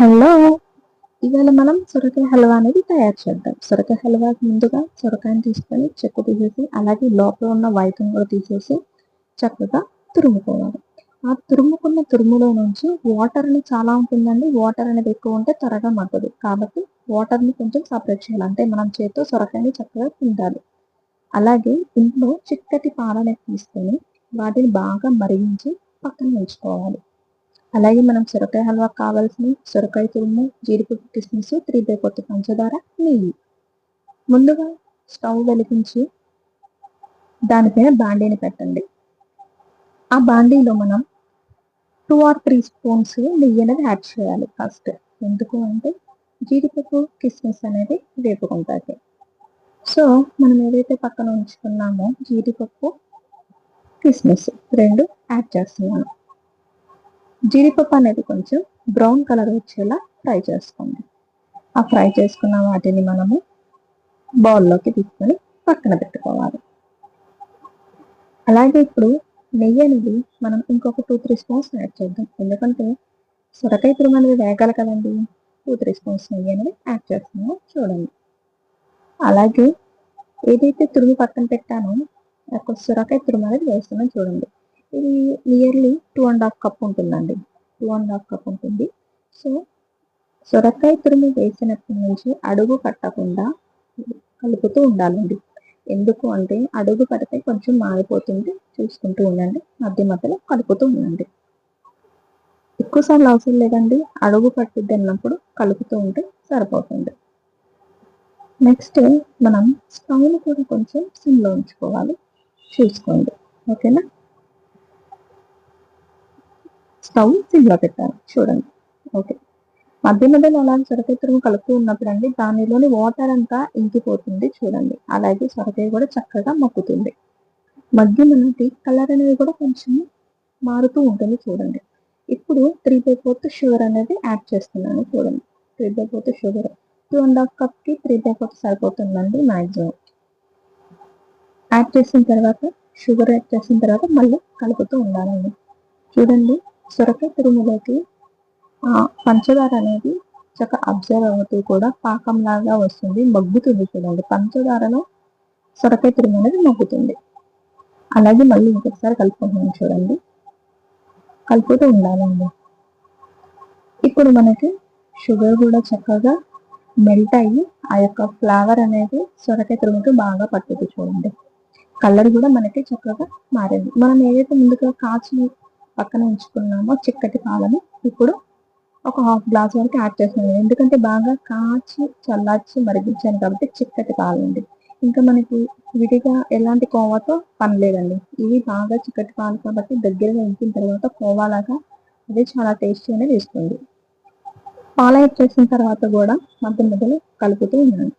Hello! ఇవాళ మనం సొరకాయ హల్వా అనేది తయారు చేద్దాం. సొరకాయ హల్వాకి ముందుగా సొరకాయని తీసుకొని చెక్కు తీసేసి, అలాగే లోపల ఉన్న వైట్‌ని కూడా తీసేసి చక్కగా తురుముకోవాలి. ఆ తురుముకున్న తురుములో నుంచి వాటర్ అనేది చాలా ఉంటుందండి. వాటర్ అనేది ఎక్కువ ఉంటే త్వరగా మగ్గదు. కాబట్టి వాటర్‌ని కొంచెం సెపరేట్ చేయాలి. అంటే మనం చేత్తో సొరకాయని చక్కగా పిండాలి. అలాగే ఇందులో చిక్కటి పాలని తీసుకొని వాటిని బాగా మరిగించి పక్కన ఉంచుకోవాలి. అలాగే మనం సొరకాయ హల్వాకి కావాల్సినవి సొరకాయ తురుము, జీడిపప్పు, కిస్మిస్, 3/4 పంచదార, నెయ్యి. ముందుగా స్టవ్ వెలిగించి దానిపైన బాండీని పెట్టండి. ఆ బాండీలో మనం 2 ఆర్ 3 స్పూన్స్ నెయ్యి అనేది యాడ్ చేయాలి ఫస్ట్. ఎందుకు అంటే జీడిపప్పు, కిస్మిస్ అనేది వేపుకుంటాయి. సో మనం ఏదైతే పక్కన ఉంచుకున్నామో జీడిపప్పు, కిస్మిస్ 2 యాడ్ చేస్తున్నాను. జీడిపప్పు అనేది కొంచెం బ్రౌన్ కలర్ వచ్చేలా ఫ్రై చేసుకోండి. ఆ ఫ్రై చేసుకున్న వాటిని మనము బౌల్లోకి తీసుకొని పక్కన పెట్టుకోవాలి. అలాగే ఇప్పుడు నెయ్యి అనేది మనం ఇంకొక 2-3 స్పూన్స్ యాడ్ చేద్దాం. ఎందుకంటే సొరకాయ తురుము అనేది వేగాలి కదండి. 2-3 స్పూన్స్ నెయ్యి అనేది యాడ్ చేస్తున్నాము చూడండి. అలాగే ఏదైతే తురుము పక్కన పెట్టానో ఒక సొరకాయ తురుము అనేది వేస్తున్నాను చూడండి. ఇది నియర్లీ 2½ కప్ ఉంటుందండి. 2½ కప్ ఉంటుంది. సో సొరకాయ తురుము వేసినప్పటి నుంచి అడుగు పట్టకుండా కలుపుతూ ఉండాలండి. ఎందుకు అంటే అడుగు పడితే కొంచెం మాడిపోతుంది. చూసుకుంటూ ఉండండి. మధ్య మధ్యలో కలుపుతూ ఉండండి. ఎక్కువ సార్లు అవసరం లేదండి. అడుగు పట్టుద్ది అన్నప్పుడు కలుపుతూ ఉంటే సరిపోతుంది. నెక్స్ట్ మనం స్టవ్‌ని కూడా కొంచెం సిమ్‌లో ఉంచుకోవాలి. చూసుకోండి. ఓకేనా? స్టవ్ సిమ్‌లో పెట్టాలి. చూడండి. ఓకే. మధ్య మధ్యలో అలా సొరకాయ తురుము కలుపుతూ ఉన్నప్పుడండి దానిలోని వాటర్ అంతా ఇంకిపోతుంది చూడండి. అలాగే సొరకాయ కూడా చక్కగా మగ్గుతుంది. మగ్గి మనకి కలర్ అనేది కూడా కొంచెం మారుతూ ఉంటుంది చూడండి. ఇప్పుడు 3/4 షుగర్ అనేది యాడ్ చేస్తున్నాను చూడండి. 3/4 షుగర్. 2½ కప్‌కి 3/4 సరిపోతుందండి మాక్సిమం. యాడ్ చేసిన తర్వాత షుగర్ యాడ్ చేసిన తర్వాత మళ్ళీ కలుపుతూ ఉండాలండి. చూడండి సొరకాయ తురుములోకి పంచదార అనేది చక్కగా అబ్జర్వ్ అవుతూ కూడా పాకంలాగా వస్తుంది. మగ్గుతుంది చూడండి. పంచదారలో సొరకాయ తురుము అనేది మగ్గుతుంది. అలాగే మళ్ళీ ఇంకొకసారి కలుపుకుంటున్నాను చూడండి. కలుపుతూ ఉండాలండి. ఇప్పుడు మనకి షుగర్ కూడా చక్కగా మెల్ట్ అయ్యి ఆ యొక్క ఫ్లేవర్ అనేది సొరకాయ తురుముకి బాగా పట్టుద్ది చూడండి. కలర్ కూడా మనకి చక్కగా మారింది. మనం ఏదైతే ముందుగా కాచి పక్కన ఉంచుకున్నామో చిక్కటి పాలని ఇప్పుడు ఒక హాఫ్ గ్లాస్ వరకు యాడ్ చేస్తున్నాను. ఎందుకంటే బాగా కాచి చల్లార్చి మరిగించాను కాబట్టి చిక్కటి పాలండి. ఇంకా మనకి విడిగా ఎలాంటి కోవాతో పని లేదండి. ఇవి బాగా చిక్కటి పాలు కాబట్టి దగ్గరగా ఇంకిన తర్వాత కోవాలాగా అది చాలా టేస్టీ అనేది ఇస్తుంది. పాలు యాడ్ చేసిన తర్వాత కూడా మధ్య మధ్యలో కలుపుతూ ఉన్నాను.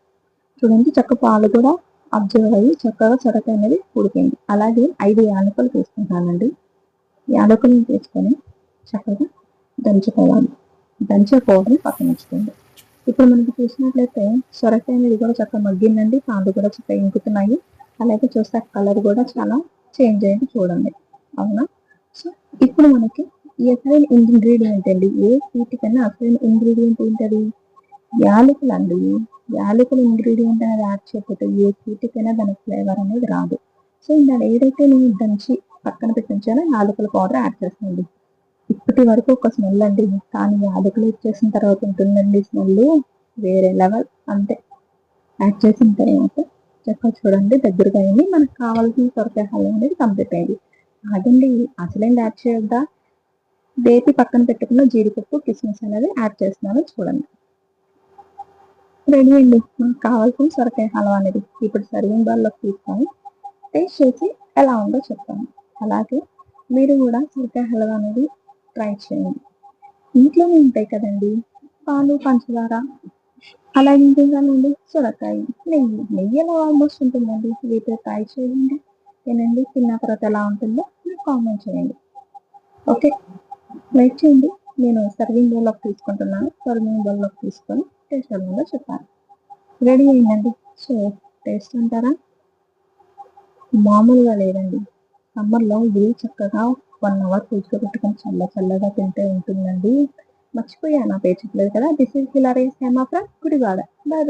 చూడండి చక్క పాలు కూడా అబ్జర్వ్ అయ్యి చక్కగా సొరకాయ అనేది ఉడికింది. అలాగే 5 యాలకులు తీసుకుంటానండి. యాలకులను తీసుకొని చక్కగా దంచుకోవాలి. దంచే పౌడర్‌ని పక్కన ఉంచుకోండి. ఇప్పుడు మనకి చూసినట్లయితే సొరకాయ అనేది కూడా చక్కగా మగ్గిందండి. పాలు కూడా చక్కగా ఇంకుతున్నాయి. అలాగే చూస్తే కలర్ కూడా చాలా చేంజ్ అయింది చూడండి. అవునా? సో ఇప్పుడు మనకి ఈ అసలైన ఇంగ్రీడియంట్ అండి. ఏ స్వీట్ కన్నా అసలైన ఇంగ్రీడియంట్ ఏంటది? యాలకులండి. యాలకుల ఇంగ్రీడియంట్ అనేది యాడ్ చేయకపోతే ఏ స్వీట్‌కైనా దాని ఫ్లేవర్ అనేది రాదు. సో ఇందాక ఏదైతే నేను దంచి పక్కన పెట్టి ఉంచానో యాలకుల పౌడర్ యాడ్ చేస్తానండి. ఇప్పటి వరకు ఒక స్మెల్ అండి. కానీ యాలకులు ఇచ్చేసిన తర్వాత ఉంటుందండి స్మెల్ వేరే లెవెల్ అంతే. యాడ్ చేసిన తర్వాత చక్కగా చూడండి దగ్గరగా అయింది. మనకు కావాల్సిన సొరకాయ హల్వా అనేది కంప్లీట్ అయింది. ఆగండి అసలేంది యాడ్ చేయొద్దా? వేపి పక్కన పెట్టుకున్న జీడిపప్పు, కిస్మిస్ అనేది యాడ్ చేస్తున్నాను చూడండి. రెడీ అండి. మనకు కావాల్సిన సొరకాయ హల్వా అనేది. ఇప్పుడు సర్వింగ్ బౌల్‌లోకి తీసుకొని టేస్ట్ చేసి ఎలా ఉందో చెప్తాను. అలాగే మీరు కూడా సొరకాయ హల్వా అనేది ట్రై చేయండి. ఇంట్లోనే ఉంటాయి కదండీ! పాలు, పంచదార అలాగే ఇంకేంటండి సొరకాయ, నెయ్యి. నెయ్యి ఎలా ఆల్మోస్ట్ ఉంటుందండి. వీటితో ట్రై చేయండి. తినండి. తిన్న తర్వాత ఎలా ఉంటుందో నాకు కామెంట్ చేయండి. ఓకే. వెయిట్ చేయండి. నేను సర్వింగ్ బౌల్‌లోకి తీసుకుంటున్నాను. సర్వింగ్ బౌల్‌లోకి తీసుకొని టేస్ట్ ఎలా ఉందో చెప్తాను. రెడీ అయిందండి. సో టేస్ట్ అంటారా? మామూలుగా లేదండి. సమ్మర్‌లో ఇది చక్కగా 1 అవర్ ఫ్రిడ్జ్‌లో పెట్టుకొని చల్ల చల్లగా తింటే ఉంటుందండి. మర్చిపోయాను, పేరు చెప్పలేదు కదా. This is hilarious Hema from Gudivada. Bye bye.